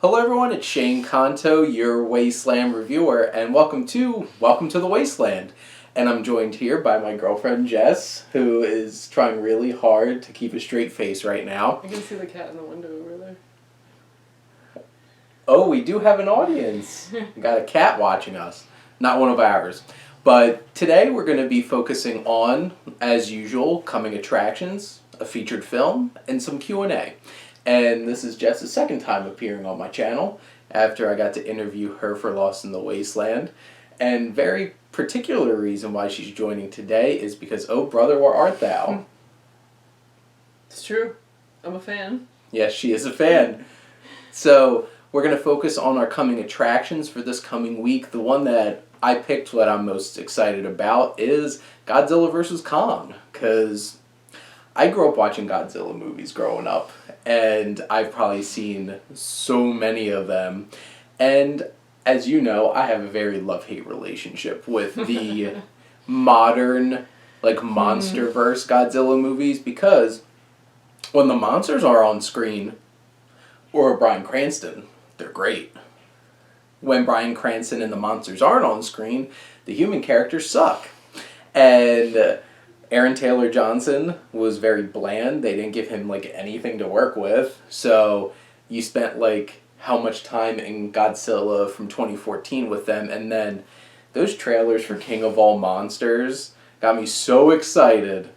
Hello everyone, it's Shane Kanto, your Wasteland Reviewer, and welcome to the Wasteland. And I'm joined here by my girlfriend Jess, who is trying really hard to keep a straight face right now. I can see the cat in the window over there. Oh, we do have an audience. We got a cat watching us. Not one of ours. But today we're going to be focusing on, as usual, coming attractions, a featured film, and some Q&A. And this is Jess's second time appearing on my channel after I got to interview her for Lost in the Wasteland. And very particular reason why she's joining today is because, oh brother, where art thou? It's true. I'm a fan. Yes, she is a fan. So we're going to focus on our coming attractions for this coming week. The one that I picked, what I'm most excited about, is Godzilla vs. Kong. Because I grew up watching Godzilla movies growing up, and I've probably seen so many of them. And as you know, I have a very love-hate relationship with the modern, monster-verse Godzilla movies, because when the monsters are on screen, or Bryan Cranston, they're great. When Bryan Cranston and the monsters aren't on screen, the human characters suck. And Aaron Taylor Johnson was very bland. They didn't give him anything to work with. So you spent how much time in Godzilla from 2014 with them, and then those trailers for King of All Monsters got me so excited,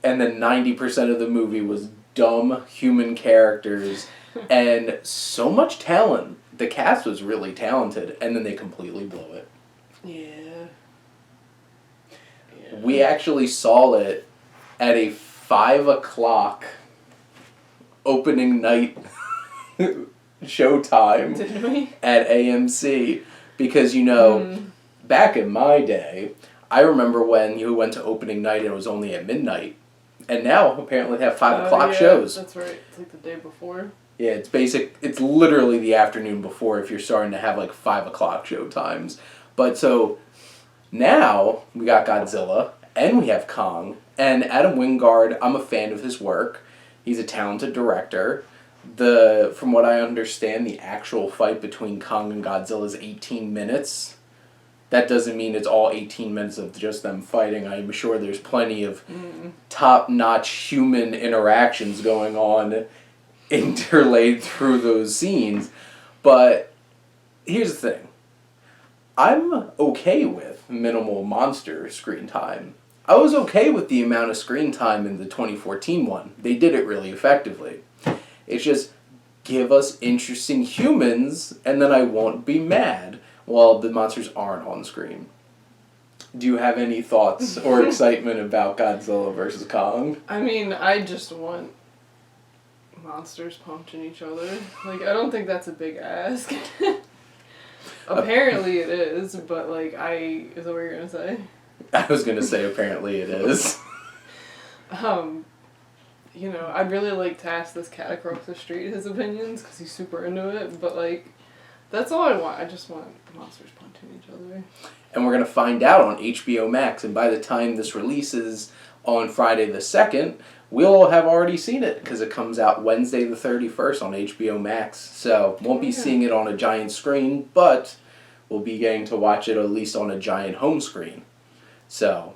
and then 90% of the movie was dumb human characters and so much talent. The cast was really talented, and then they completely blew it. Yeah. We actually saw it at a 5 o'clock opening night showtime. Did we? At AMC. Because, back in my day, I remember when you went to opening night and it was only at midnight. And now, apparently, they have 5 o'clock shows. That's right. It's the day before. Yeah, it's literally the afternoon before if you're starting to have 5 o'clock show times. But so now we got Godzilla and we have Kong, and Adam Wingard, I'm a fan of his work. He's a talented director. From what I understand, the actual fight between Kong and Godzilla is 18 minutes. That doesn't mean it's all 18 minutes of just them fighting. I'm sure there's plenty of top-notch human interactions going on interlaid through those scenes. But here's the thing. I'm okay with minimal monster screen time. I was okay with the amount of screen time in the 2014 one. They did it really effectively. It's just, give us interesting humans, and then I won't be mad while the monsters aren't on screen. Do you have any thoughts or excitement about Godzilla vs. Kong? I mean, I just want monsters punching each other. I don't think that's a big ask. Apparently it is, but is that what you're gonna say? I was gonna say apparently it is. I'd really like to ask this cat across the street his opinions, because he's super into it, but that's all I want. I just want monsters punching each other. And we're gonna find out on HBO Max, and by the time this releases on Friday the 2nd, we'll have already seen it, because it comes out Wednesday the 31st on HBO Max. So, won't be seeing it on a giant screen, but we'll be getting to watch it at least on a giant home screen. So,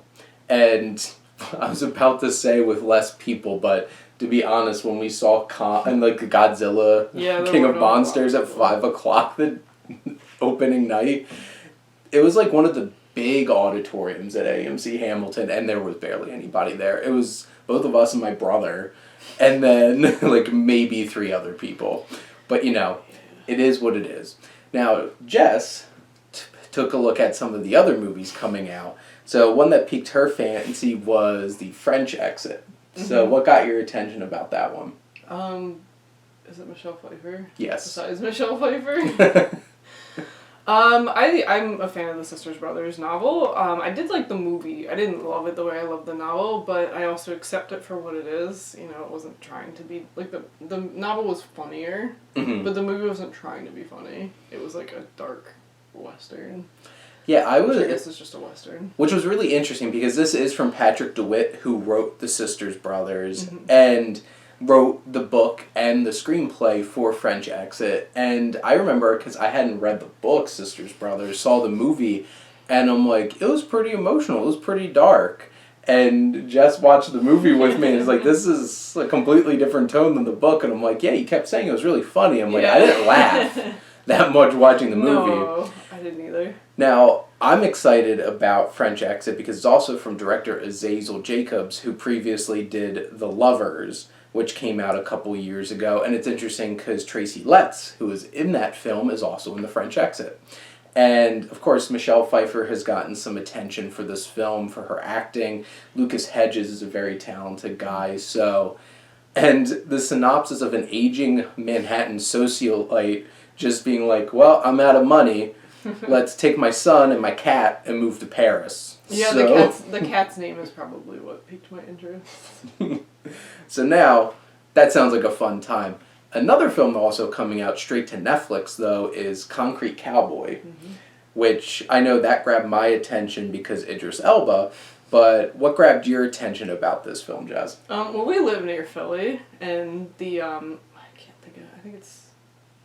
and I was about to say with less people, but to be honest, when we saw Godzilla, King of Monsters at 5 o'clock the opening night, it was one of the big auditoriums at AMC Hamilton, and there was barely anybody there. It was both of us and my brother, and then maybe 3 other people. But it is what it is. Now, Jess took a look at some of the other movies coming out. So one that piqued her fancy was The French Exit. Mm-hmm. So what got your attention about that one? Is it Michelle Pfeiffer? Yes. Besides Michelle Pfeiffer? I'm a fan of the Sisters Brothers novel. I did like the movie. I didn't love it the way I loved the novel, but I also accept it for what it is. It wasn't trying to be, the novel was funnier, but the movie wasn't trying to be funny. It was a dark Western. Yeah, I guess it's just a Western. Which was really interesting, because this is from Patrick DeWitt, who wrote The Sisters Brothers, and wrote the book, and and the screenplay for French Exit. And I remember, because I hadn't read the book, Sisters, Brothers, saw the movie, and I'm like, it was pretty emotional, it was pretty dark. And Jess watched the movie with me, and it's like, this is a completely different tone than the book. And I'm like, yeah, you kept saying it was really funny. I'm like, I didn't laugh that much watching the movie. No, I didn't either. Now, I'm excited about French Exit because it's also from director Azazel Jacobs, who previously did The Lovers, which came out a couple years ago. And it's interesting because Tracy Letts, who is in that film, is also in The French Exit. And, of course, Michelle Pfeiffer has gotten some attention for this film for her acting. Lucas Hedges is a very talented guy, so... And the synopsis of an aging Manhattan socialite just being like, well, I'm out of money. Let's take my son and my cat and move to Paris. Yeah, the cat's name is probably what piqued my interest. So now, that sounds like a fun time. Another film also coming out straight to Netflix, though, is Concrete Cowboy, which I know that grabbed my attention because Idris Elba, but what grabbed your attention about this film, Jazz? Well, we live near Philly, and the, I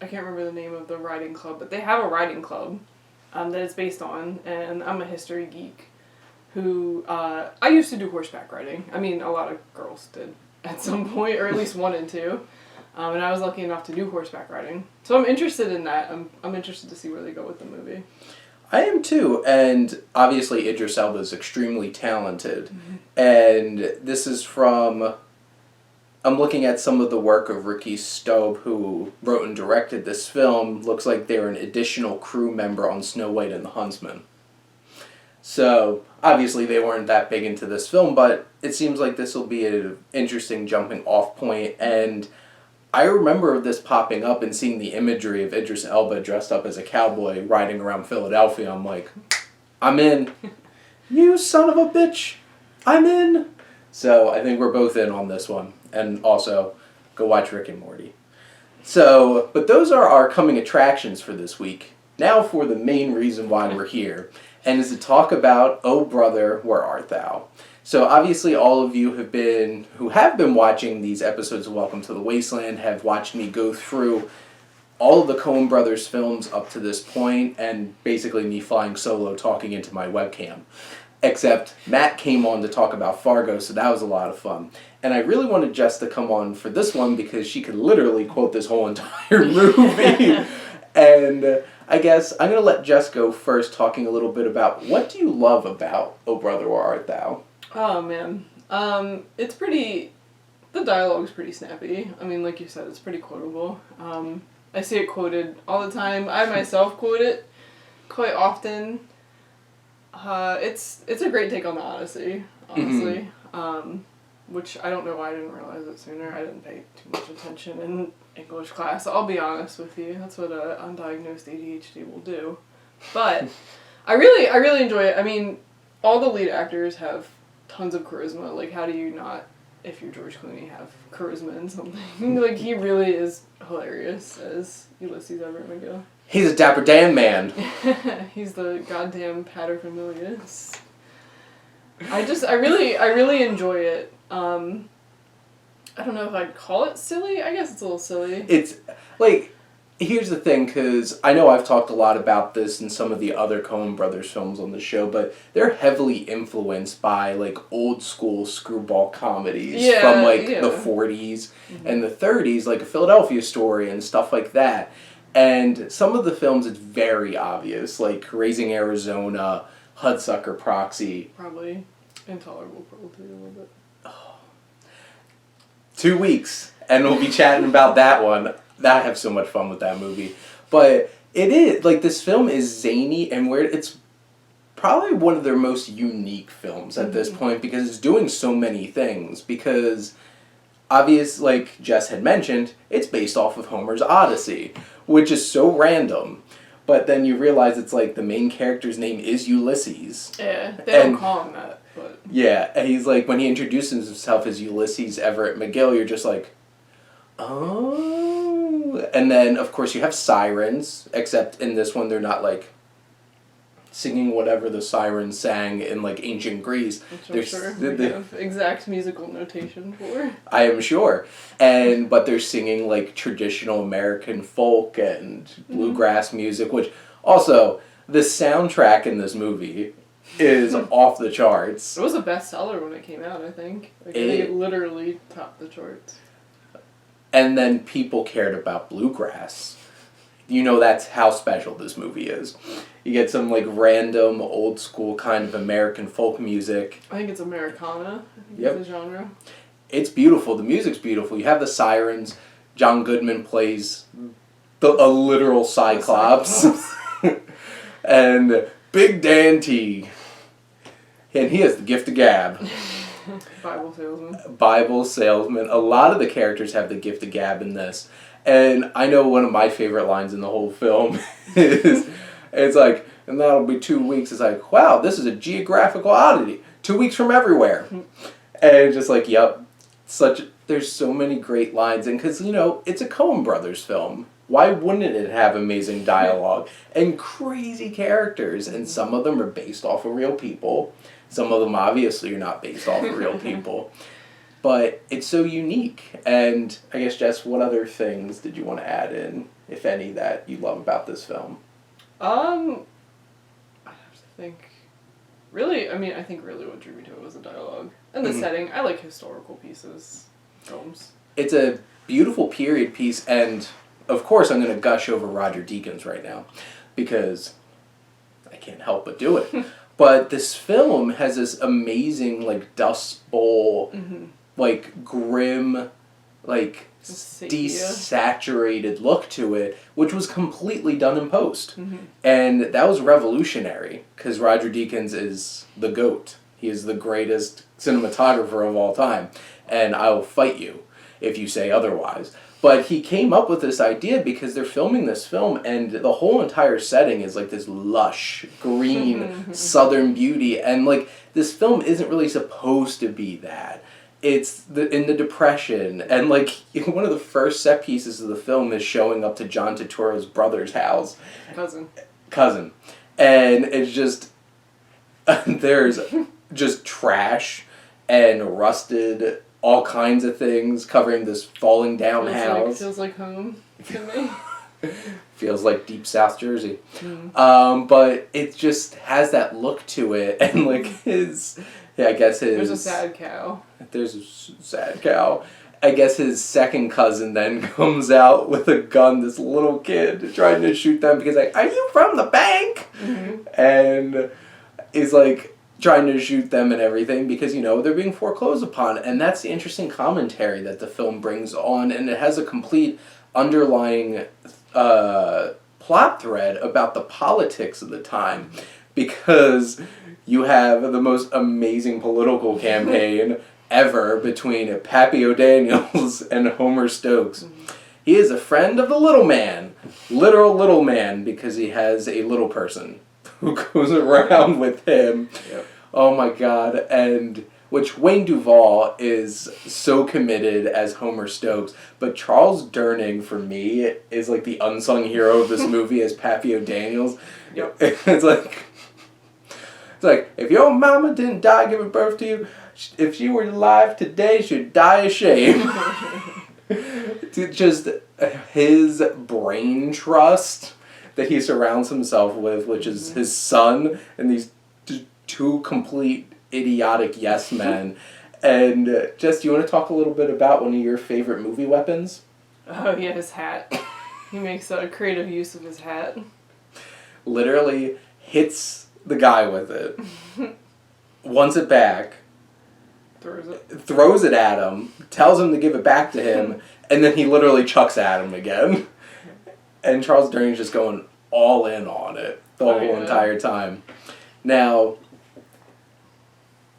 can't remember the name of the riding club, but they have a riding club that it's based on, and I'm a history geek who, I used to do horseback riding. I mean, a lot of girls did at some point, or at least wanted to, and I was lucky enough to do horseback riding. So I'm interested in that. I'm interested to see where they go with the movie. I am too, and obviously Idris Elba is extremely talented, and this is from... I'm looking at some of the work of Ricky Stobe, who wrote and directed this film. Looks like they're an additional crew member on Snow White and the Huntsman. So, obviously they weren't that big into this film, but it seems like this will be an interesting jumping off point. And I remember this popping up and seeing the imagery of Idris Elba dressed up as a cowboy riding around Philadelphia. I'm like, I'm in. You son of a bitch. I'm in. So I think we're both in on this one. And also, go watch Rick and Morty. So, but those are our coming attractions for this week. Now for the main reason why we're here, and is to talk about Oh Brother, Where Art Thou? So obviously all of you who have been watching these episodes of Welcome to the Wasteland have watched me go through all of the Coen Brothers films up to this point, and basically me flying solo talking into my webcam. Except Matt came on to talk about Fargo, so that was a lot of fun. And I really wanted Jess to come on for this one because she could literally quote this whole entire movie. And I guess I'm going to let Jess go first, talking a little bit about what do you love about Oh Brother, Where Art Thou? Oh, man. It's pretty... The dialogue's pretty snappy. I mean, like you said, it's pretty quotable. I see it quoted all the time. I myself quote it quite often. It's a great take on the Odyssey, honestly. Which I don't know why I didn't realize it sooner. I didn't pay too much attention in English class. I'll be honest with you. That's what undiagnosed ADHD will do. But I really enjoy it. I mean, all the lead actors have tons of charisma. Like, how do you not, if you're George Clooney, have charisma in something? Like, he really is hilarious as Ulysses Everett McGill. He's a Dapper Dan man. He's the goddamn paterfamilias. I really enjoy it. I don't know if I'd call it silly. I guess it's a little silly. It's, like, here's the thing, because I know I've talked a lot about this in some of the other Coen Brothers films on the show, but they're heavily influenced by, like, old school screwball comedies from, like, the 40s and the 30s, like A Philadelphia Story and stuff like that. And some of the films, it's very obvious, like Raising Arizona, Hudsucker Proxy. Probably Intolerable Cruelty a little bit. 2 weeks, and we'll be chatting about that one. I have so much fun with that movie. But it is, like, this film is zany and weird. It's probably one of their most unique films at this point because it's doing so many things. Because, like Jess had mentioned, it's based off of Homer's Odyssey, which is so random. But then you realize it's like the main character's name is Ulysses. Yeah, they don't call him that. But. Yeah, and he's like, when he introduces himself as Ulysses Everett McGill, you're just like, oh. And then, of course, you have sirens, except in this one they're not, like, singing whatever the sirens sang in like ancient Greece. Which I'm sure we have exact musical notation for. I am sure. But they're singing like traditional American folk and bluegrass music, which also the soundtrack in this movie is off the charts. It was a bestseller when it came out, I think. I think it literally topped the charts. And then people cared about bluegrass. That's how special this movie is. You get some like random old school kind of American folk music. I think it's Americana. I think it's the genre. It's beautiful. The music's beautiful. You have the sirens. John Goodman plays a literal Cyclops. And Big Dan T. And he has the gift of gab. Bible salesman. A lot of the characters have the gift of gab in this. And I know one of my favorite lines in the whole film is, it's like, and that'll be 2 weeks. It's like, wow, this is a geographical oddity. 2 weeks from everywhere. And just like, yep. There's so many great lines. And because, it's a Coen Brothers film. Why wouldn't it have amazing dialogue and crazy characters? And some of them are based off of real people. Some of them obviously are not based off of real people. But it's so unique. And I guess, Jess, what other things did you want to add in, if any, that you love about this film? I have to think. Really, I think really what drew me to it was the dialogue. And the setting. I like historical films. It's a beautiful period piece, and of course I'm going to gush over Roger Deakins right now, because I can't help but do it. But this film has this amazing, like, Dust Bowl, like, grim, like, desaturated look to it, which was completely done in post. And that was revolutionary, because Roger Deakins is the GOAT. He is the greatest cinematographer of all time. And I will fight you if you say otherwise. But he came up with this idea because they're filming this film, and the whole entire setting is like this lush, green, southern beauty. And like, this film isn't really supposed to be that. It's in the Depression, and like, one of the first set pieces of the film is showing up to John Tuturo's brother's house. Cousin. And it's just, there's just trash and rusted, all kinds of things covering this falling down house. Feels like home to me. Feels like deep South Jersey. But it just has that look to it, and like there's a sad cow. There's a sad cow. I guess his second cousin then comes out with a gun, this little kid, trying to shoot them because like, are you from the bank? And is like trying to shoot them and everything because, they're being foreclosed upon. And that's the interesting commentary that the film brings on, and it has a complete underlying plot thread about the politics of the time, because you have the most amazing political campaign ever between Pappy O'Daniels and Homer Stokes. He is a friend of the little man, literal little man, because he has a little person who goes around with him. Oh my God. And which Wayne Duvall is so committed as Homer Stokes, but Charles Durning for me is like the unsung hero of this movie as Pappy O'Daniels. It's like, if your mama didn't die giving birth to you, if she were alive today, she'd die of shame. Just his brain trust that he surrounds himself with, which is his son and these two complete idiotic yes men. And Jess, do you want to talk a little bit about one of your favorite movie weapons? Oh yeah, his hat. He makes a creative use of his hat. Literally hits the guy with it, wants it back, throws it at him, tells him to give it back to him, and then he literally chucks at him again. And Charles Durning's just going all in on it the whole entire time. Now,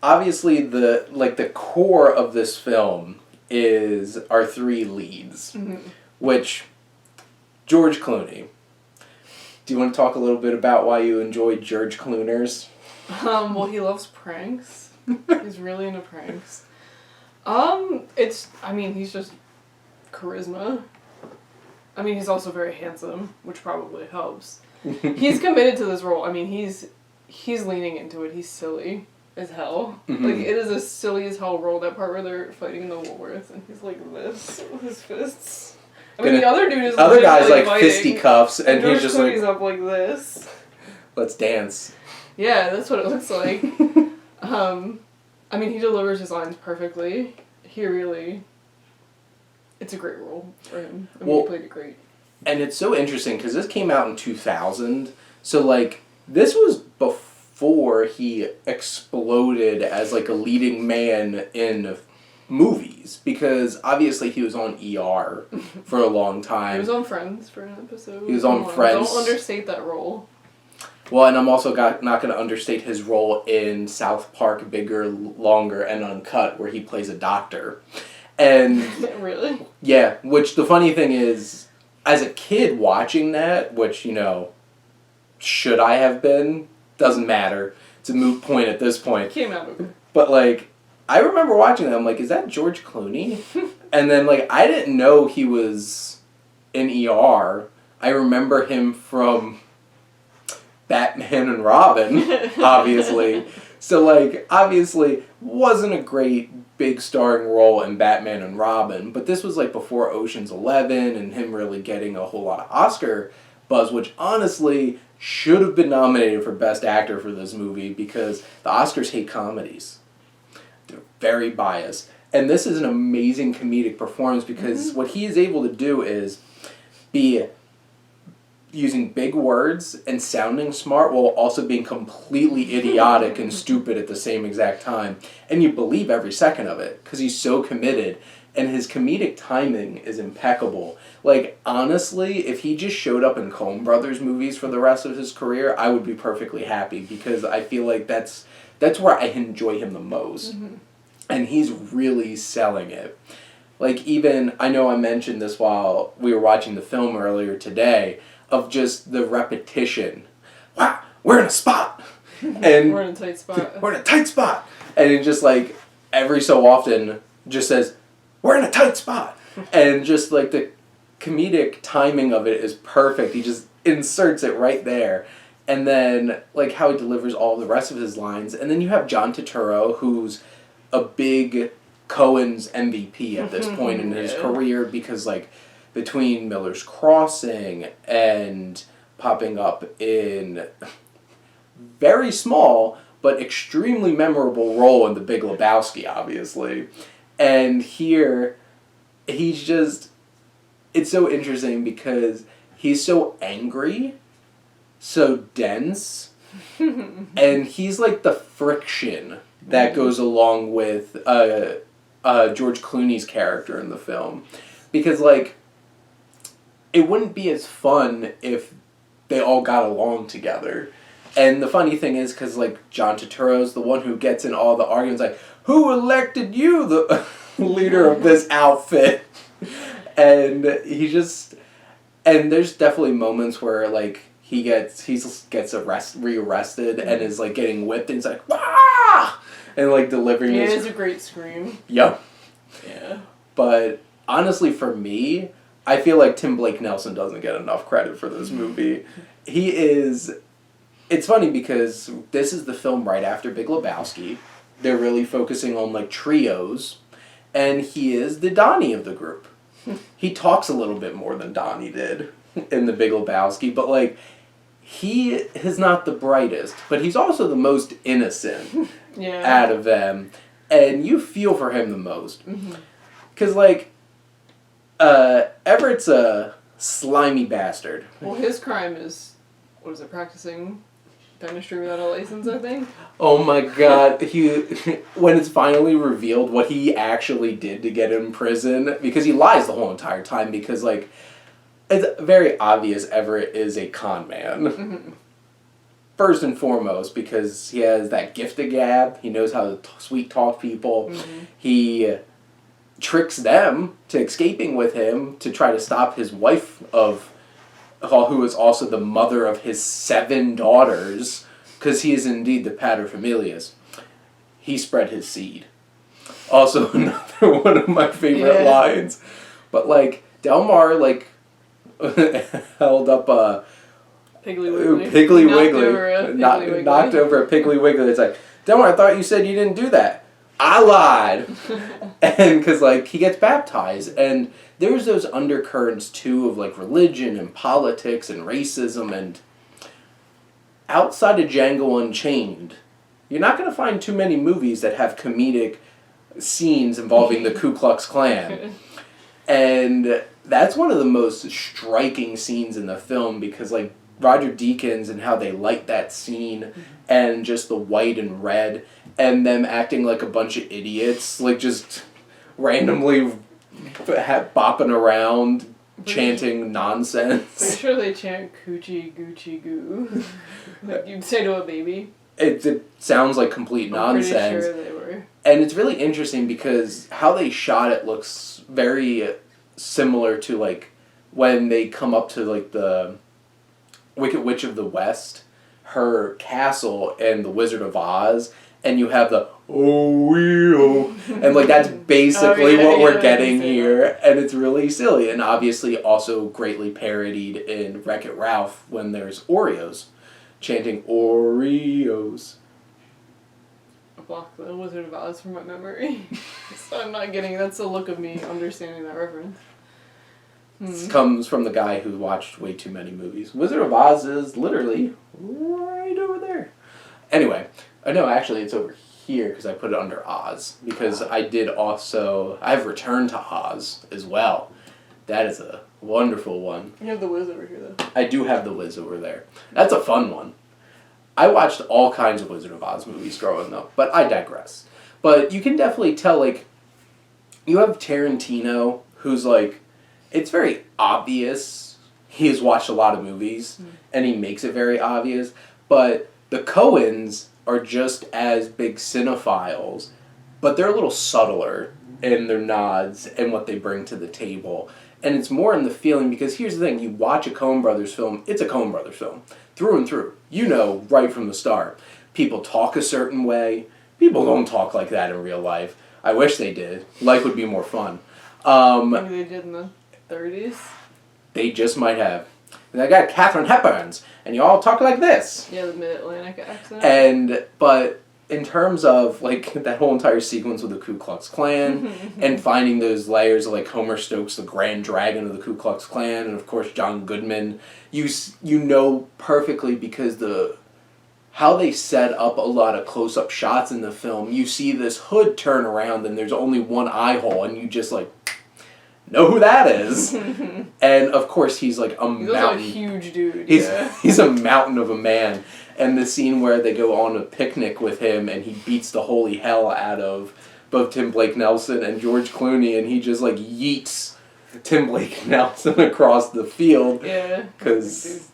obviously the core of this film is our three leads, which George Clooney. Do you want to talk a little bit about why you enjoy George Clooners? Well, he loves pranks. He's really into pranks. He's just charisma. He's also very handsome, which probably helps. He's committed to this role. He's he's leaning into it. He's silly as hell. Mm-hmm. Like, it is a silly as hell role, that part where they're fighting the Woolworths, and he's like this with his fists. I mean, the other dude is other guy's like fighting, fisticuffs, and he's just Clooney's like, up like this. let's dance. Yeah, that's what it looks like. I mean, he delivers his lines perfectly. It's a great role for him. I mean, he played it great. And it's so interesting because this came out in 2000, so like this was before he exploded as like a leading man in movies, because obviously he was on ER for a long time. He was on Friends for an episode. He was on Friends. Don't understate that role. Well, and I'm also not going to understate his role in South Park Bigger, Longer, and Uncut, where he plays a doctor. And really? Yeah, which the funny thing is, as a kid watching that, which, you know, should I have been? Doesn't matter. It's a moot point at this point. Came out okay. But, like, I remember watching that. I'm like, is that George Clooney? And then, like, I didn't know he was in ER. I remember him from Batman and Robin, obviously. So, like, obviously, wasn't a great big starring role in Batman and Robin, but this was, like, before Ocean's 11 and him really getting a whole lot of Oscar buzz, which, honestly, should have been nominated for Best Actor for this movie, because the Oscars hate comedies. They're very biased. And this is an amazing comedic performance, because what he is able to do is be using big words and sounding smart while also being completely idiotic and stupid at the same exact time. And you believe every second of it, because he's so committed. And his comedic timing is impeccable. Like, honestly, if he just showed up in Coen Brothers movies for the rest of his career, I would be perfectly happy, because I feel like that's where I enjoy him the most. Mm-hmm. And he's really selling it. Like, even, I know I mentioned this while we were watching the film earlier today, of just the repetition. Wow, we're in a spot! And we're in a tight spot. We're in a tight spot! And it just, like, every so often just says, we're in a tight spot! And just, like, the comedic timing of it is perfect. He just inserts it right there. And then, like, how he delivers all the rest of his lines. And then you have John Turturro, who's a big Coen's MVP at this point in his career, because, like, between Miller's Crossing and popping up in very small but extremely memorable role in The Big Lebowski, obviously. And here, he's just... It's so interesting because he's so angry, so dense, and he's like the friction that goes along with George Clooney's character in the film. Because, like, it wouldn't be as fun if they all got along together. And the funny thing is, because, like, John Turturro's the one who gets in all the arguments, like, who elected you the leader of this outfit? And he just... And there's definitely moments where, like, he gets rearrested and is, like, getting whipped, and he's like, ah! And, like, delivering his... Yeah, it's a great scream. Yep. Yeah. But, honestly, for me, I feel like Tim Blake Nelson doesn't get enough credit for this movie. He is... It's funny because this is the film right after Big Lebowski. They're really focusing on, like, trios. And he is the Donnie of the group. He talks a little bit more than Donnie did in The Big Lebowski. But, like, he is not the brightest. But he's also the most innocent out of them. And you feel for him the most. Because, like, Everett's a slimy bastard. Well, his crime is, what is it, practicing dentistry without a license, I think? Oh my god, when it's finally revealed what he actually did to get in prison, because he lies the whole entire time, because, like, it's very obvious Everett is a con man. First and foremost, because he has that gift of gab, he knows how to sweet talk people, he tricks them to escaping with him to try to stop his wife who is also the mother of his 7 daughters, because he is indeed the paterfamilias. He spread his seed. Also another one of my favorite lines. But, like, Delmar, like, held up Piggly Wiggly. Piggly Knocked Wiggly. over a Piggly Wiggly. Knocked over a Piggly Wiggly. It's like, don't worry, I thought you said you didn't do that. I lied. And because, like, he gets baptized. And there's those undercurrents, too, of, like, religion and politics and racism. And outside of Django Unchained, you're not going to find too many movies that have comedic scenes involving the Ku Klux Klan. And that's one of the most striking scenes in the film because, like, Roger Deakins and how they light that scene and just the white and red and them acting like a bunch of idiots, like just randomly bopping around, chanting nonsense. I'm sure they chant Coochie Goochie Goo. Like you'd say to a baby. It sounds like complete nonsense. I'm pretty sure they were. And it's really interesting because how they shot it looks very similar to, like, when they come up to, like, the Wicked Witch of the West, her castle, and the Wizard of Oz, and you have the and, like, that's basically what we're getting here, and it's really silly, and obviously also greatly parodied in Wreck-It Ralph when there's Oreos chanting Oreos. Block the Wizard of Oz from my memory. So I'm not getting, that's the look of me understanding that reference. This comes from the guy who watched way too many movies. Wizard of Oz is literally right over there. Anyway, I know actually it's over here because I put it under Oz. Because I've Returned to Oz as well. That is a wonderful one. You have the Wiz over here though. I do have the Wiz over there. That's a fun one. I watched all kinds of Wizard of Oz movies growing up, but I digress. But you can definitely tell, like, you have Tarantino, who's, like, it's very obvious he has watched a lot of movies, and he makes it very obvious, but the Coens are just as big cinephiles, but they're a little subtler in their nods and what they bring to the table. And it's more in the feeling, because here's the thing, you watch a Coen Brothers film, it's a Coen Brothers film. Through and through. You know right from the start. People talk a certain way. People don't talk like that in real life. I wish they did. Life would be more fun. Maybe they did in the 30s. They just might have. And I got Katharine Hepburns, and you all talk like this. Yeah, the Mid-Atlantic accent. But in terms of, like, that whole entire sequence with the Ku Klux Klan, and finding those layers of, like, Homer Stokes, the Grand Dragon of the Ku Klux Klan, and of course John Goodman, you know perfectly because how they set up a lot of close-up shots in the film. You see this hood turn around and there's only one eye hole, and you just, like, know who that is. And of course he's like a mountain. He's a huge dude. He's a mountain of a man. And the scene where they go on a picnic with him and he beats the holy hell out of both Tim Blake Nelson and George Clooney, and he just, like, yeets Tim Blake Nelson across the field. Yeah. Because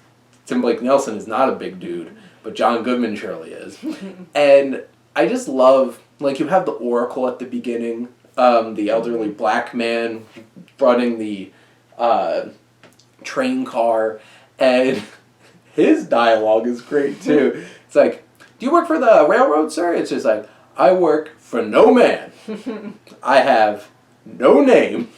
Tim Blake Nelson is not a big dude, but John Goodman surely is. And I just love, like, you have the Oracle at the beginning, the elderly black man running the train car, and his dialogue is great too. It's like, do you work for the railroad, sir? It's just like, I work for no man. I have no name.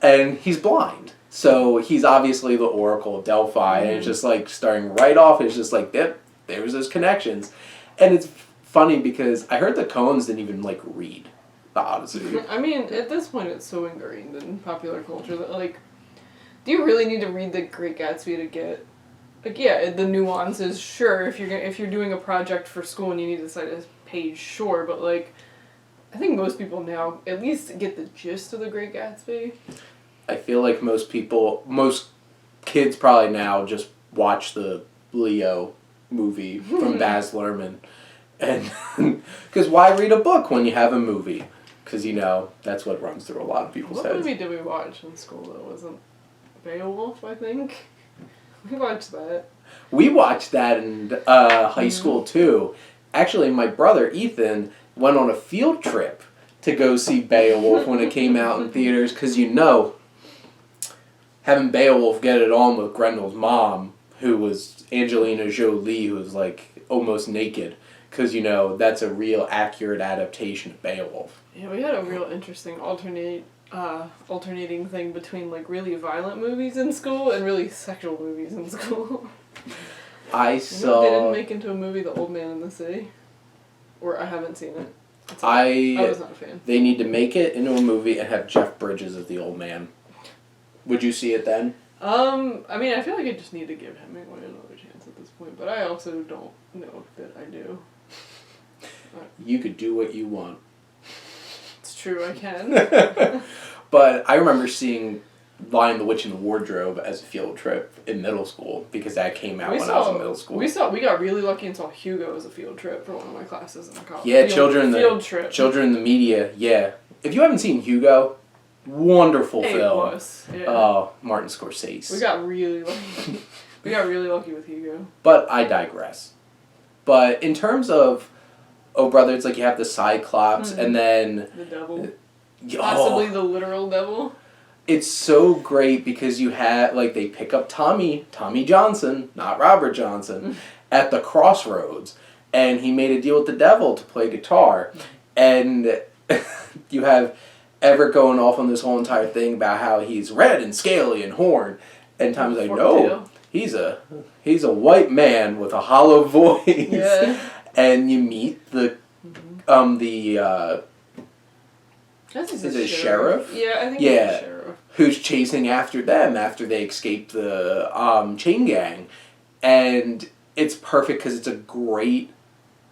And he's blind. So he's obviously the Oracle of Delphi. And it's just like, starting right off, it's just like, yep, there's those connections. And it's funny because I heard the Coens didn't even, like, read the Odyssey. I mean, at this point it's so ingrained in popular culture that, like, do you really need to read The Great Gatsby to get, like, yeah, the nuances, sure, if you're doing a project for school and you need to cite a page, sure, but, like, I think most people now at least get the gist of The Great Gatsby. I feel like most kids probably now just watch the Leo movie from Baz Luhrmann. And because why read a book when you have a movie? Because, you know, that's what runs through a lot of people's heads. What movie did we watch in school that wasn't Beowulf, I think? We watched that. We watched that in high school, too. Actually, my brother, Ethan, went on a field trip to go see Beowulf when it came out in theaters. Because, you know, having Beowulf get it on with Grendel's mom, who was Angelina Jolie, who was, like, almost naked. Because, you know, that's a real accurate adaptation of Beowulf. Yeah, we had a real interesting alternate alternating thing between like really violent movies in school and really sexual movies in school. I saw. They didn't make into a movie The Old Man and the Sea, or I haven't seen it. I was not a fan. They need to make it into a movie and have Jeff Bridges as the old man. Would you see it then? I mean, I feel like I just need to give Hemingway another chance at this point, but I also don't know that I do. You could do what you want. It's true, I can. But I remember seeing Lion, the Witch, and the Wardrobe as a field trip in middle school because that came out when I was in middle school. We got really lucky and saw Hugo as a field trip for one of my classes in college. Yeah, Children in the Media, yeah. If you haven't seen Hugo, wonderful film. It was, yeah. Oh, Martin Scorsese. We got really lucky. We got really lucky with Hugo. But I digress. But in terms of Oh Brother, it's like you have the Cyclops and then... The devil. Possibly the literal devil. It's so great because you have, like, they pick up Tommy Johnson, not Robert Johnson, at the crossroads. And he made a deal with the devil to play guitar. And you have Everett going off on this whole entire thing about how he's red and scaly and horned. And Tommy's like, no, he's a white man with a hollow voice. Yeah. And you meet the Is it sheriff? Yeah, I think he's the sheriff. Who's chasing after them after they escape the chain gang. And it's perfect because it's a great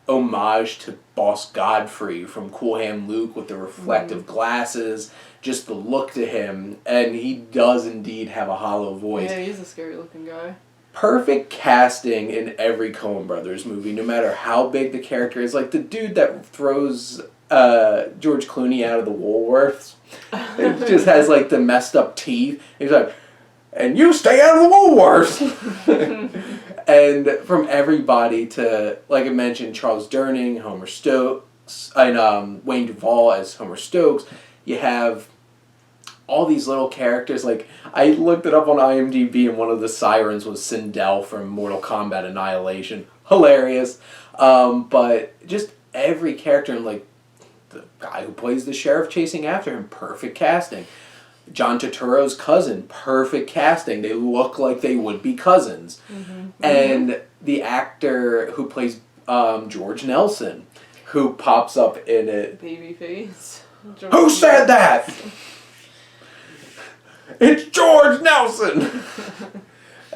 homage to Boss Godfrey from Cool Hand Luke with the reflective glasses, just the look to him. And he does indeed have a hollow voice. Yeah, he's a scary looking guy. Perfect casting in every Coen Brothers movie, no matter how big the character is. Like the dude that throws George Clooney out of the Woolworths. It just has like the messed up teeth. He's like, and you stay out of the Woolworths! And from everybody to, like I mentioned, Charles Durning, Homer Stokes, and Wayne Duvall as Homer Stokes, you have all these little characters. Like, I looked it up on IMDb, and one of the sirens was Sindel from Mortal Kombat Annihilation. Hilarious. But just every character, and like the guy who plays the sheriff chasing after him, perfect casting. John Turturro's cousin, perfect casting. They look like they would be cousins. And the actor who plays George Nelson, who pops up in it. Babyface. Who said that? It's George Nelson!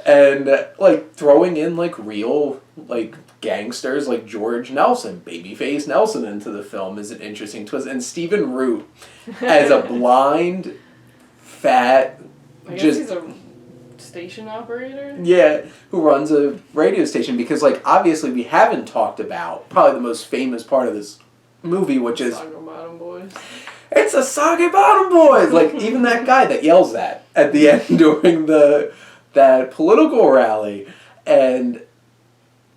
And, like, throwing in, like, real, like, gangsters like George Nelson, Babyface Nelson into the film is an interesting twist. And Stephen Root as a blind, fat, I guess he's a station operator? Yeah, who runs a radio station. Because, like, obviously we haven't talked about probably the most famous part of this movie, which is... Soggy Bottom Boys. It's the Soggy Bottom Boys! Like, even that guy that yells that at the end during that political rally. And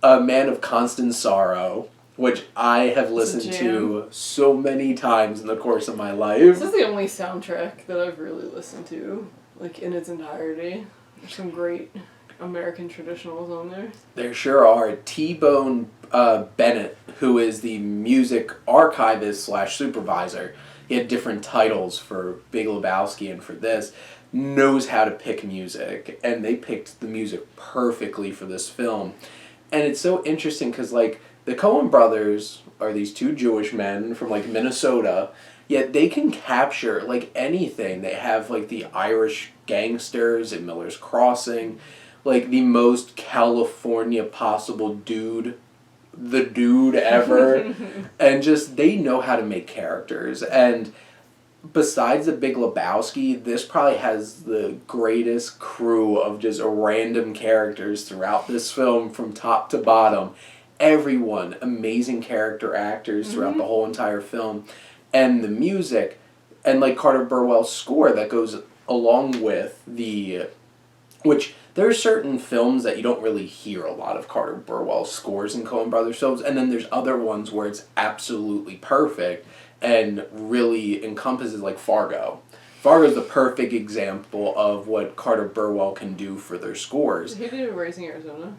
A Man of Constant Sorrow, which I have listened to so many times in the course of my life. This is the only soundtrack that I've really listened to, like, in its entirety. There's some great American traditionals on there. There sure are. T-Bone Bennett, who is the music archivist / supervisor, he had different titles for Big Lebowski and for this, knows how to pick music. And they picked the music perfectly for this film. And it's so interesting because, like, the Coen brothers are these two Jewish men from, like, Minnesota, yet they can capture, like, anything. They have, like, the Irish gangsters in Miller's Crossing, like, the most California possible dude ever. And just, they know how to make characters. And besides the Big Lebowski, this probably has the greatest crew of just random characters throughout this film from top to bottom. Everyone, amazing character actors throughout the whole entire film. And the music, and like Carter Burwell's score that goes along with which there are certain films that you don't really hear a lot of Carter Burwell scores in Coen Brothers films, and then there's other ones where it's absolutely perfect and really encompasses, like Fargo. Fargo's the perfect example of what Carter Burwell can do for their scores. Did he do Raising Arizona?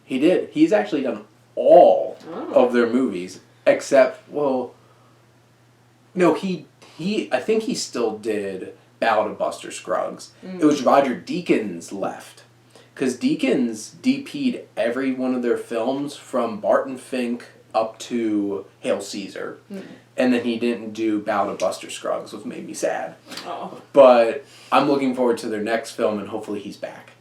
He did. He's actually done all of their movies, except, well, no, he I think he still did Ballad of Buster Scruggs. It was Roger Deakins left. Because Deakins DP'd every one of their films from Barton Fink up to Hail Caesar. And then he didn't do Ballad of Buster Scruggs, which made me sad. Oh. But I'm looking forward to their next film, and hopefully he's back.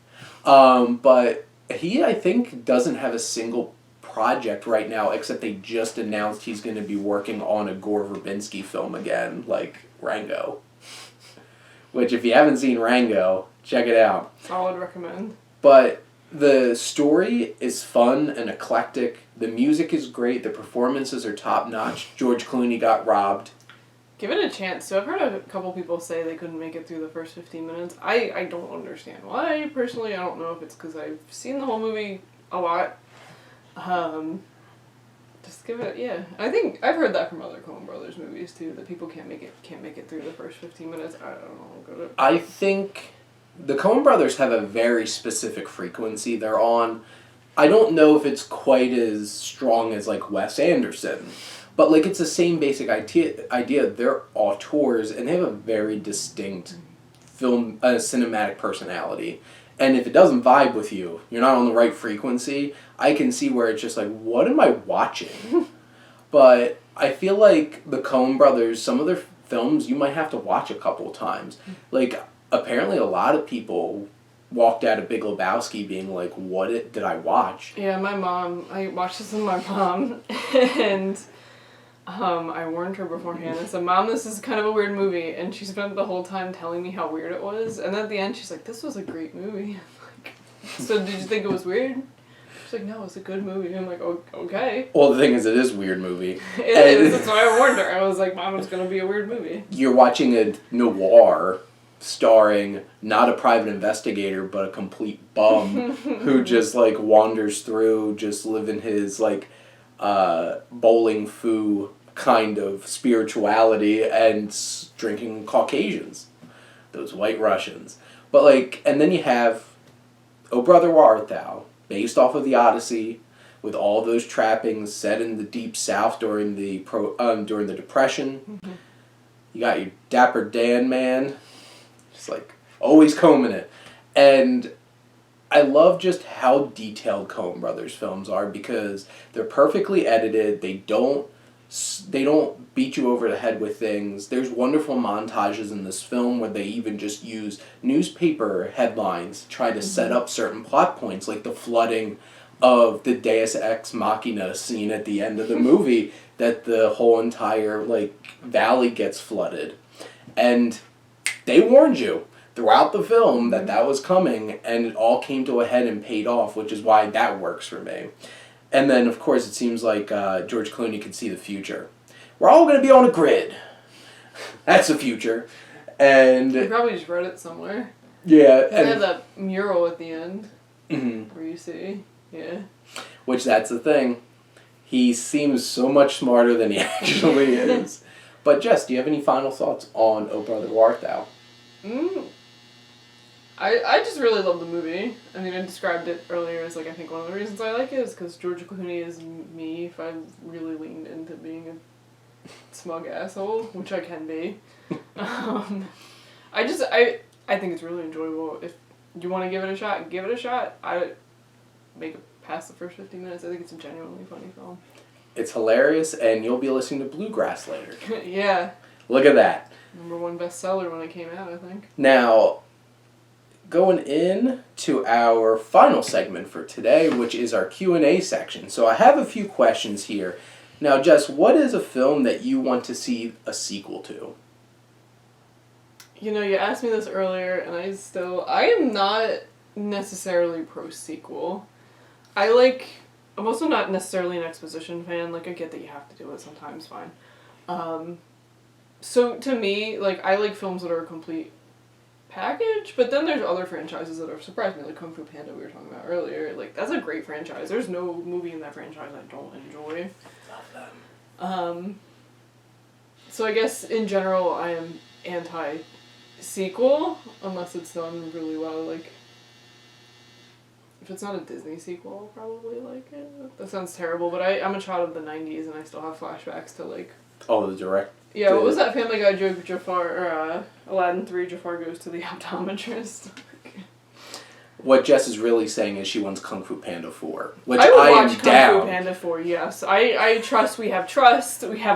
But he, I think, doesn't have a single project right now, except they just announced he's going to be working on a Gore Verbinski film again, like Rango. Which, if you haven't seen Rango, check it out. I would recommend. But the story is fun and eclectic. The music is great. The performances are top-notch. George Clooney got robbed. Give it a chance. So I've heard a couple people say they couldn't make it through the first 15 minutes. I don't understand why. Personally, I don't know if it's because I've seen the whole movie a lot. Just give it, yeah. I think I've heard that from other Coen Brothers movies too, that people can't make it through the first 15 minutes. I don't know. I think the Coen Brothers have a very specific frequency they're on. I don't know if it's quite as strong as like Wes Anderson, but like it's the same basic idea. They're auteurs and they have a very distinct cinematic personality. And if it doesn't vibe with you, you're not on the right frequency, I can see where it's just like, what am I watching? But I feel like the Coen Brothers, some of their films, you might have to watch a couple times. Like, apparently a lot of people walked out of Big Lebowski being like, what did I watch? Yeah, I watched this with my mom, and I warned her beforehand. I said, Mom, this is kind of a weird movie, and she spent the whole time telling me how weird it was, and then at the end she's like, this was a great movie. I'm like, so did you think it was weird? She's like, no, it's a good movie. I'm like, okay. Well, the thing is, it is a weird movie. It is, that's why I warned her. I was like, Mom, it's going to be a weird movie. You're watching a noir starring not a private investigator, but a complete bum who just, like, wanders through, just living his, like, bowling foo kind of spirituality and drinking Caucasians, those white Russians. But like, and then you have O Brother Where Art Thou, based off of the Odyssey, with all those trappings set in the Deep South during the Depression. You got your Dapper Dan man, just like always combing it, and I love just how detailed Coen Brothers films are because they're perfectly edited. They don't beat you over the head with things. There's wonderful montages in this film where they even just use newspaper headlines to try to set up certain plot points, like the flooding of the Deus Ex Machina scene at the end of the movie, that the whole entire like valley gets flooded. And they warned you throughout the film that was coming, and it all came to a head and paid off, which is why that works for me. And then, of course, it seems like George Clooney could see the future. We're all going to be on a grid. That's the future. And You probably just read it somewhere. yeah. And they have that mural at the end where you see, yeah. Which, that's the thing. He seems so much smarter than he actually is. But Jess, do you have any final thoughts on O Brother Where Art Thou? I just really love the movie. I mean, I described it earlier as, like, I think one of the reasons I like it is because George Clooney is me if I really leaned into being a smug asshole, which I can be. I think it's really enjoyable. If you want to give it a shot, give it a shot. I make it past the first 15 minutes. I think it's a genuinely funny film. It's hilarious, and you'll be listening to Bluegrass later. Yeah. Look at that. #1 bestseller when it came out, I think. Now, going in to our final segment for today, which is our Q&A section. So I have a few questions here. Now, Jess, what is a film that you want to see a sequel to? You know, you asked me this earlier, and I am not necessarily pro-sequel. I'm also not necessarily an exposition fan. Like, I get that you have to do it sometimes, fine. So, to me, like, I like films that are a complete package, but then there's other franchises that have surprised me, like Kung Fu Panda we were talking about earlier. Like, that's a great franchise. There's no movie in that franchise I don't enjoy. Love them. So I guess, in general, I am anti-sequel, unless it's done really well. Like, if it's not a Disney sequel, I'll probably like it. That sounds terrible, but I'm a child of the 90s, and I still have flashbacks to, like... Oh, the Yeah, what was that Family Guy joke, Jafar, or Aladdin 3, Jafar goes to the optometrist? What Jess is really saying is she wants Kung Fu Panda 4, which I would am watch down. Kung Fu Panda 4, yes. I trust, we have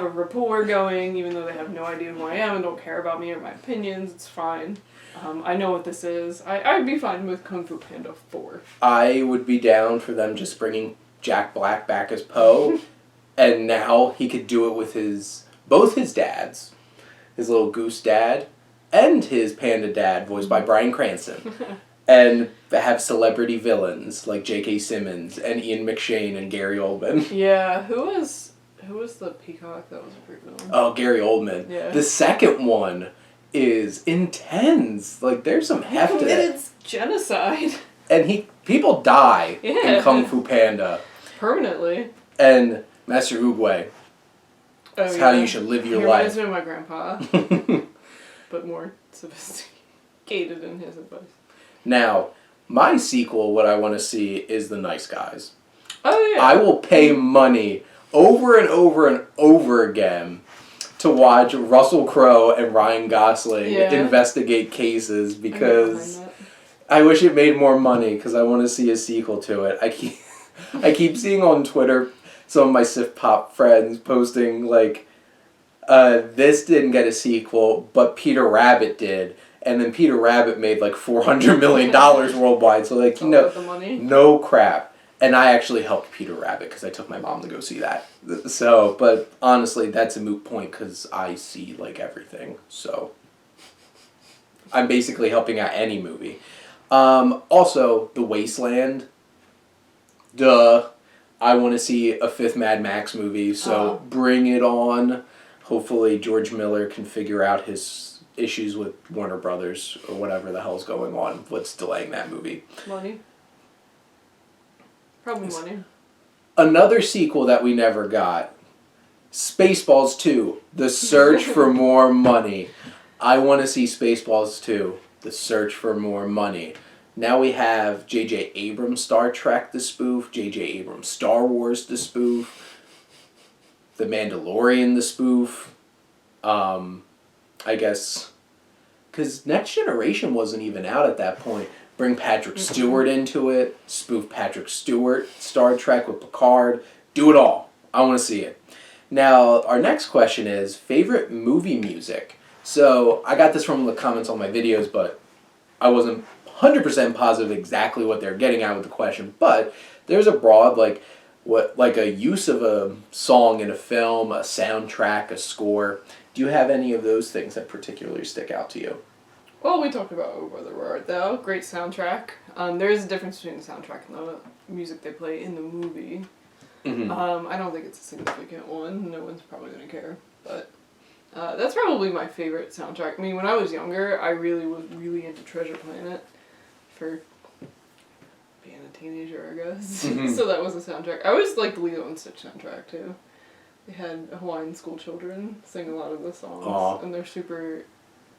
a rapport going, even though they have no idea who I am and don't care about me or my opinions, it's fine. I know what this is. I'd be fine with Kung Fu Panda 4. I would be down for them just bringing Jack Black back as Poe, and now he could do it with both his dads, his little goose dad, and his panda dad, voiced by Bryan Cranston. And have celebrity villains like J.K. Simmons and Ian McShane and Gary Oldman. Yeah, who was the peacock that was a great villain? Oh, Gary Oldman. Yeah. The second one is intense. Like, there's some heft to it. It's genocide. And people die in Kung Fu Panda. Permanently. And Master Oogway. That's how you should live your life. He reminds me of my grandpa. But more sophisticated in his advice. Now, my sequel, what I want to see is The Nice Guys. Oh, yeah. I will pay money over and over and over again to watch Russell Crowe and Ryan Gosling investigate cases because I wish it made more money because I want to see a sequel to it. I keep seeing on Twitter some of my Sif Pop friends posting like, this didn't get a sequel, but Peter Rabbit did. And then Peter Rabbit made like $400 million worldwide. So like, no crap. And I actually helped Peter Rabbit because I took my mom to go see that. So, but honestly, that's a moot point because I see like everything. So I'm basically helping out any movie. Also, The Wasteland. Duh. I want to see a 5th Mad Max movie. So bring it on. Hopefully George Miller can figure out his issues with Warner Brothers or whatever the hell's going on. What's delaying that movie? Money. Probably money. Another sequel that we never got. Spaceballs 2. The Search for More Money. I want to see Spaceballs 2. The Search for More Money. Now we have J.J. Abrams Star Trek to spoof. J.J. Abrams Star Wars to spoof. The Mandalorian to spoof. I guess, because Next Generation wasn't even out at that point. Bring Patrick Stewart into it, spoof Patrick Stewart, Star Trek with Picard, do it all. I want to see it. Now, our next question is, favorite movie music? So, I got this from the comments on my videos, but I wasn't 100% positive exactly what they're getting at with the question, but there's a broad, like a use of a song in a film, a soundtrack, a score. Do you have any of those things that particularly stick out to you? Well, we talked about Oh Brother Where Art Thou. Great soundtrack. There is a difference between the soundtrack and the music they play in the movie. Mm-hmm. I don't think it's a significant one. No one's probably going to care. But that's probably my favorite soundtrack. I mean, when I was younger, I really was really into Treasure Planet for being a teenager, I guess. Mm-hmm. So that was a soundtrack. I always liked the Lilo and Stitch soundtrack, too. They had Hawaiian school children sing a lot of the songs. Aww. And they're super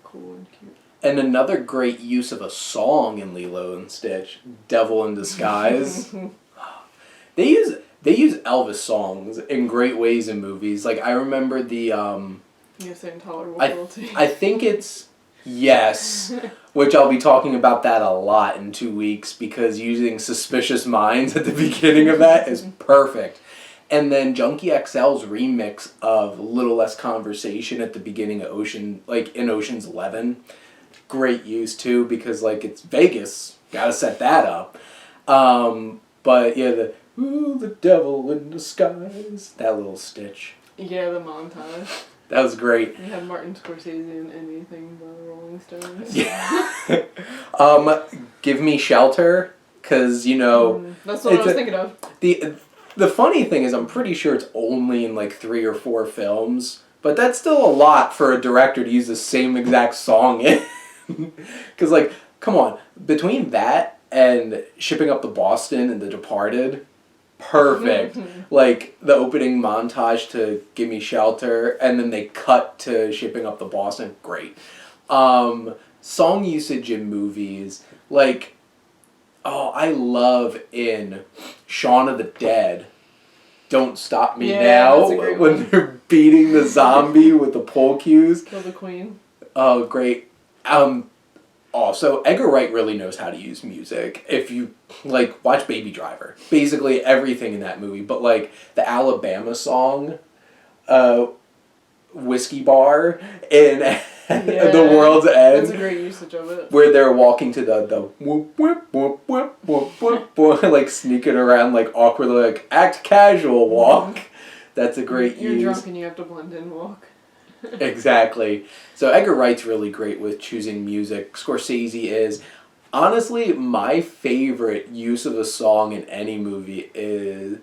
cool and cute. And another great use of a song in Lilo and Stitch, Devil in Disguise. They use Elvis songs in great ways in movies. Like, I remember the... You're saying Tolerable Cruelty. I think it's... Yes. Which I'll be talking about that a lot in 2 weeks because using Suspicious Minds at the beginning of that is perfect. And then Junkie XL's remix of Little Less Conversation at the beginning of in Ocean's 11. Great use too because it's Vegas. Gotta set that up. But yeah, the devil in disguise. That little Stitch. Yeah, the montage. That was great. You had Martin Scorsese in Anything by the Rolling Stones. Yeah. Give Me Shelter, because that's what I was thinking of. The funny thing is, I'm pretty sure it's only in 3 or 4 films, but that's still a lot for a director to use the same exact song in. Because come on, between that and Shipping Up to Boston and The Departed. Perfect. The opening montage to Give Me Shelter, and then they cut to Shipping Up to Boston. Great. Song usage in movies. I love in Shaun of the Dead. Don't Stop Me Yeah, Now that's a great when one. they're beating the zombie with the pole cues. Kill the Queen. Oh, great. Also, Edgar Wright really knows how to use music. If you, like, watch Baby Driver, basically everything in that movie, but, like, the Alabama song, Whiskey Bar, in The World's End. That's a great usage of it. Where they're walking to the whoop, whoop, whoop, whoop, whoop, whoop, whoop, like, sneaking around, like, awkwardly, like, act casual walk. That's a great use. You're drunk and you have to blend in walk. Exactly. So Edgar Wright's really great with choosing music. Scorsese is. Honestly, my favorite use of a song in any movie is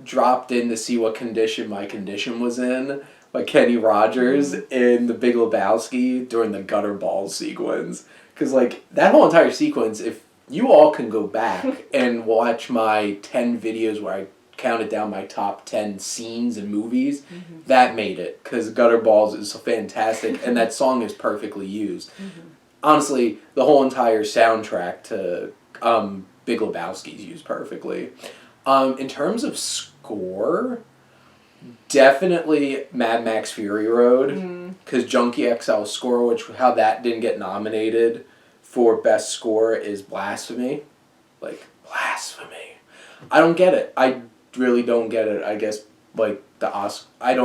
Dropped In to See What Condition My Condition Was In by Kenny Rogers in The Big Lebowski during the gutter balls sequence. Because, like, that whole entire sequence, if you all can go back and watch my 10 videos where I counted down my top 10 scenes and movies, that made it, because Gutter Balls is fantastic and that song is perfectly used. Honestly, the whole entire soundtrack to Big Lebowski is used perfectly. In terms of score, definitely Mad Max Fury Road, because Junkie XL's score, which how that didn't get nominated for Best Score, is blasphemy. Like, blasphemy. I don't get it. I really don't get it. I guess, like, the Oscar, I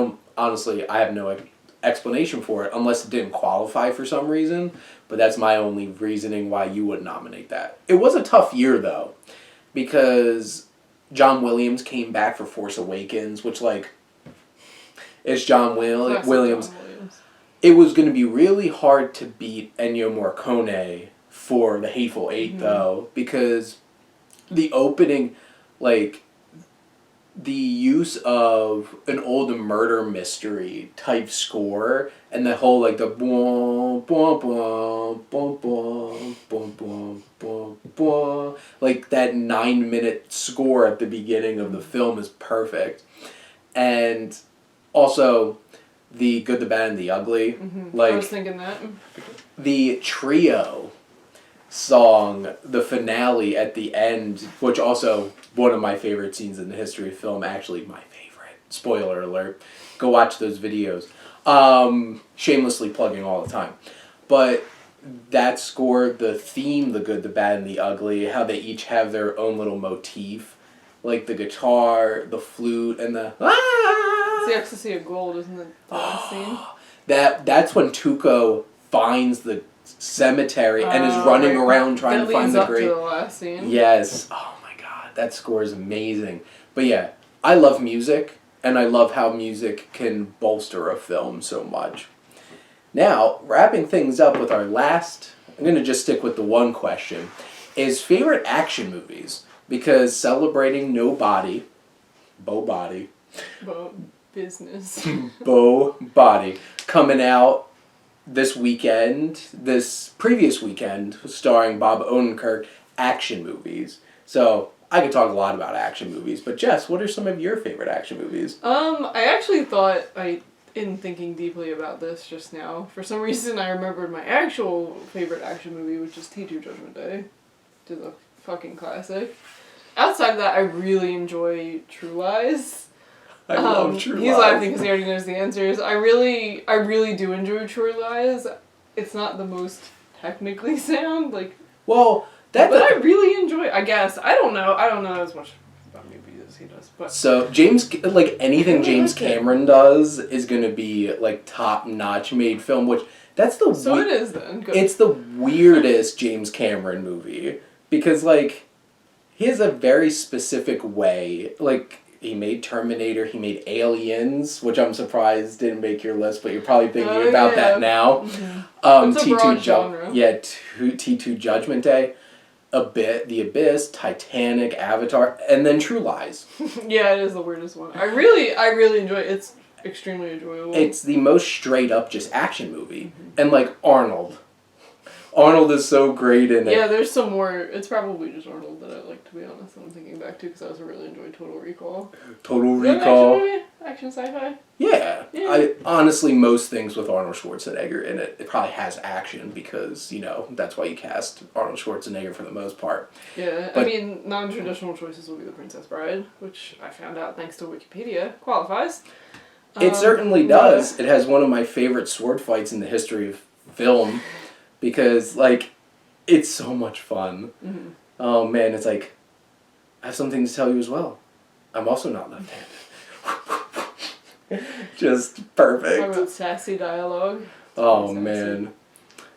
have no explanation for it unless it didn't qualify for some reason, but that's my only reasoning why you wouldn't nominate that. It was a tough year though, because John Williams came back for Force Awakens, which, like, it's John Williams. John Williams. It was going to be really hard to beat Ennio Morricone for The Hateful Eight though, because the opening, like, the use of an old murder mystery type score and the whole, like, the boom boom boom boom boom boom boom boom boom, like that 9-minute score at the beginning of the film is perfect. And also The Good, the Bad, and the Ugly. Like, I was thinking that. The trio song, the finale at the end, which also one of my favorite scenes in the history of film, actually my favorite. Spoiler alert. Go watch those videos. Shamelessly plugging all the time. But that score, the theme, The Good, the Bad, and the Ugly, how they each have their own little motif. Like the guitar, the flute, and the... It's the Ecstasy of Gold, isn't it? The last scene? That's when Tuco finds the cemetery and is running around trying to find the grave. That leads up to the last scene. Yes. Oh my god, that score is amazing. But yeah, I love music, and I love how music can bolster a film so much. Now, wrapping things up with our last, I'm going to just stick with the one question, is favorite action movies. Because celebrating Bo Body, business. Bo Body, coming out this previous weekend, starring Bob Odenkirk, action movies. So I could talk a lot about action movies, but Jess, what are some of your favorite action movies? I actually thought, in thinking deeply about this just now, for some reason I remembered my actual favorite action movie, which is T2 Judgment Day, which is a fucking classic. Outside of that, I really enjoy True Lies. I love True Lies. He's laughing because he already knows the answers. I really do enjoy True Lies. It's not the most technically sound, like... Well, but I really enjoy it, I guess. I don't know as much about movies as he does, but... So, anything James Cameron does is going to be, like, top-notch made film, which, that's the... So it is, then. Good. It's the weirdest James Cameron movie, because, like, he has a very specific way, like... He made Terminator, he made Aliens, which I'm surprised didn't make your list, but you're probably thinking about that now. It's a broad genre. T2 Judgment Day, The Abyss, Titanic, Avatar, and then True Lies. Yeah, it is the weirdest one. I really enjoy it. It's extremely enjoyable. It's the most straight up just action movie. And like Arnold. Arnold is so great in it. Yeah, there's some more. It's probably just Arnold that I like, to be honest. I'm thinking back to, because I also really enjoyed Total Recall. Total Is that an Recall. action movie? Action sci-fi? Yeah. Yeah. I honestly, most things with Arnold Schwarzenegger in it probably has action because, that's why you cast Arnold Schwarzenegger for the most part. Yeah, But, I mean, non-traditional choices will be The Princess Bride, which I found out thanks to Wikipedia qualifies. It certainly does. It has one of my favorite sword fights in the history of film because, it's so much fun. Mm-hmm. Oh, man, it's like, I have something to tell you as well. I'm also not left-handed. Just perfect. Talk about sassy dialogue. Oh, man.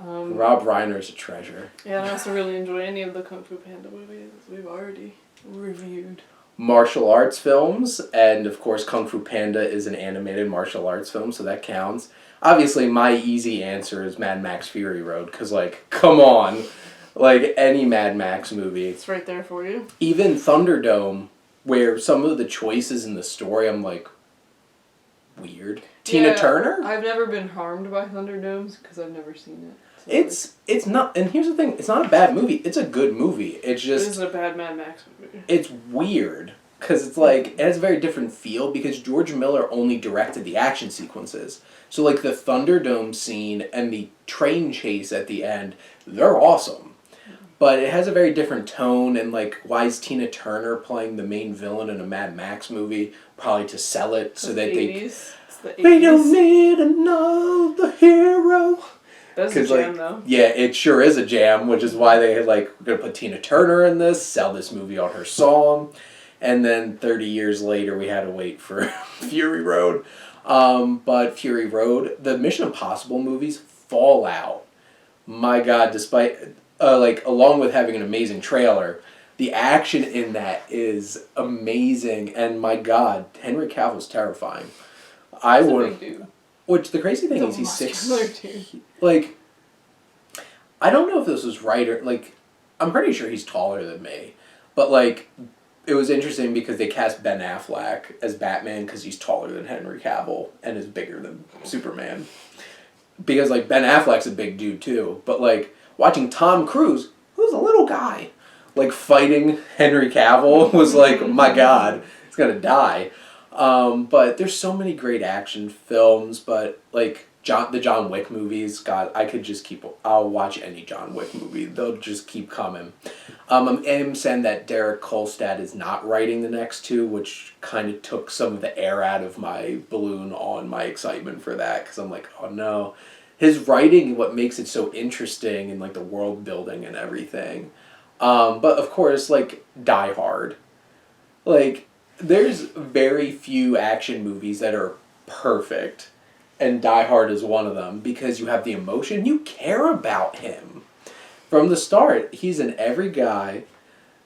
Rob Reiner's a treasure. Yeah, and I also really enjoy any of the Kung Fu Panda movies we've already reviewed. Martial arts films, and of course Kung Fu Panda is an animated martial arts film, so that counts. Obviously, my easy answer is Mad Max Fury Road, because, come on. Any Mad Max movie. It's right there for you. Even Thunderdome, where some of the choices in the story, I'm like, weird. Tina Turner? I've never been harmed by Thunderdomes, because I've never seen it. So It's not, and here's the thing, it's not a bad movie, it's a good movie. It's just... It is a bad Mad Max movie. It's weird, because it's it has a very different feel, because George Miller only directed the action sequences. So, the Thunderdome scene and the train chase at the end, they're awesome. But it has a very different tone, and, why is Tina Turner playing the main villain in a Mad Max movie? Probably to sell it, so that 80s. It's the 80s. We don't need another hero. That's a jam, though. Yeah, it sure is a jam, which is why they had, we're going to put Tina Turner in this, sell this movie on her song, and then 30 years later we had to wait for Fury Road. But Fury Road, the Mission Impossible movies, Fallout. My God, despite, along with having an amazing trailer, the action in that is amazing, and my God, Henry Cavill's terrifying. He's a big dude. Which, the crazy thing is, he's I don't know if this was right or, I'm pretty sure he's taller than me. But, it was interesting because they cast Ben Affleck as Batman because he's taller than Henry Cavill and is bigger than Superman. Because, Ben Affleck's a big dude, too. But, watching Tom Cruise, who's a little guy, fighting Henry Cavill was my God, he's gonna die. But there's so many great action films, but the John Wick movies, God, I'll watch any John Wick movie. They'll just keep coming. I'm saying that Derek Kolstad is not writing the next two, which kind of took some of the air out of my balloon on my excitement for that, because I'm like, oh no. His writing, what makes it so interesting, and the world building and everything. But of course, Die Hard. There's very few action movies that are perfect, and Die Hard is one of them, because you have the emotion. You care about him. From the start, he's an every guy.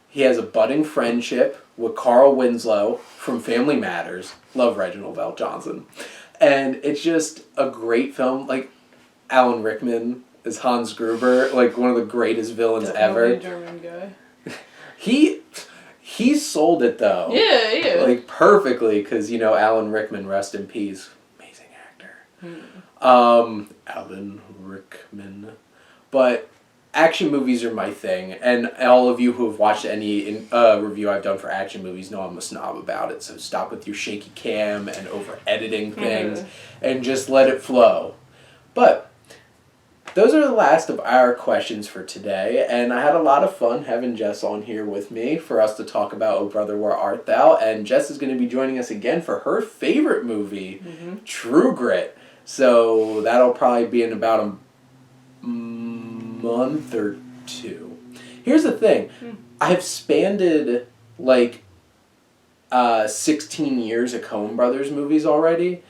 He has a budding friendship with Carl Winslow from Family Matters. Love Reginald Val Johnson. And it's just a great film. Alan Rickman is Hans Gruber, one of the greatest villains ever. German guy. He sold it, though. Yeah. Perfectly, because, Alan Rickman, rest in peace. Amazing actor. Alan Rickman. But action movies are my thing, and all of you who have watched any review I've done for action movies know I'm a snob about it, so stop with your shaky cam and over-editing things, and just let it flow. But those are the last of our questions for today, and I had a lot of fun having Jess on here with me for us to talk about Oh Brother, Where Art Thou, and Jess is going to be joining us again for her favorite movie, True Grit. So that'll probably be in about a month or two. Here's the thing. I've spanned 16 years of Coen Brothers movies already.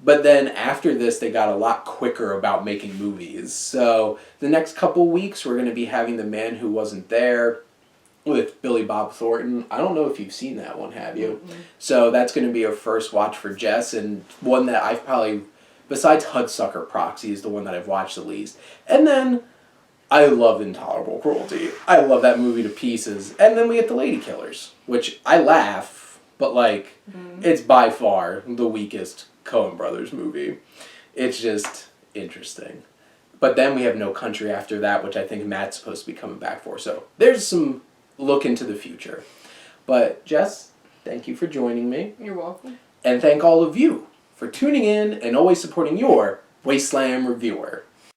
But then after this, they got a lot quicker about making movies. So the next couple weeks, we're going to be having The Man Who Wasn't There with Billy Bob Thornton. I don't know if you've seen that one, have you? So that's going to be our first watch for Jess, and one that I've probably, besides Hudsucker Proxy, is the one that I've watched the least. And then I love Intolerable Cruelty. I love that movie to pieces. And then we get The Lady Killers, which I laugh, but it's by far the weakest Coen Brothers movie. It's just interesting. But then we have No Country after that, which I think Matt's supposed to be coming back for. So there's some look into the future. But Jess, thank you for joining me. You're welcome. And thank all of you for tuning in and always supporting your Wasteland Reviewer.